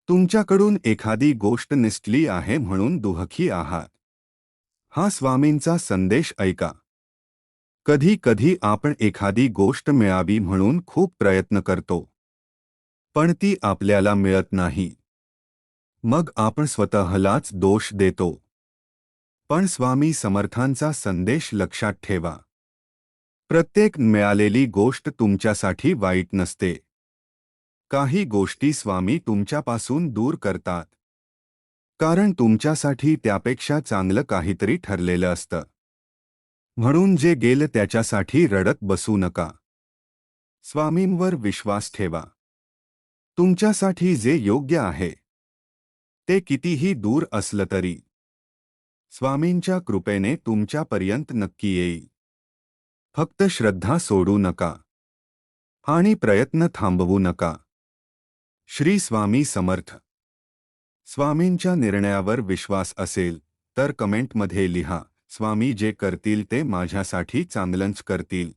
तुमच्याकडून एखादी गोष्ट निसटली आहे म्हणून दुःखी आहात. हा स्वामींचा संदेश ऐका. कधी कधी आपण एखादी गोष्ट मिळावी म्हणून खूप प्रयत्न करतो, पण ती आपल्याला मिळत नाही. मग आपण स्वतःलाच दोष देतो. पण स्वामी समर्थांचा संदेश लक्षात ठेवा. प्रत्येक मिळालेली गोष्ट तुमच्यासाठी वाईट नसते. काही गोष्टी स्वामी तुमच्यापासून दूर करतात, कारण तुमच्यासाठी त्यापेक्षा चांगलं काहीतरी ठरलेलं असतं. म्हणून जे गेलं त्याच्यासाठी रडत बसू नका. स्वामींवर विश्वास ठेवा. तुमच्यासाठी जे योग्य आहे ते कितीही दूर असलं तरी स्वामींच्या कृपेने तुमच्यापर्यंत नक्की येईल. फक्त श्रद्धा सोडू नका आणि प्रयत्न थांबवू नका. श्री स्वामी समर्थ. स्वामींच्या निर्णयावर विश्वास असेल तर कमेंटमध्ये लिहा, स्वामी जे करतील ते माझ्यासाठी चांगलंच करतील.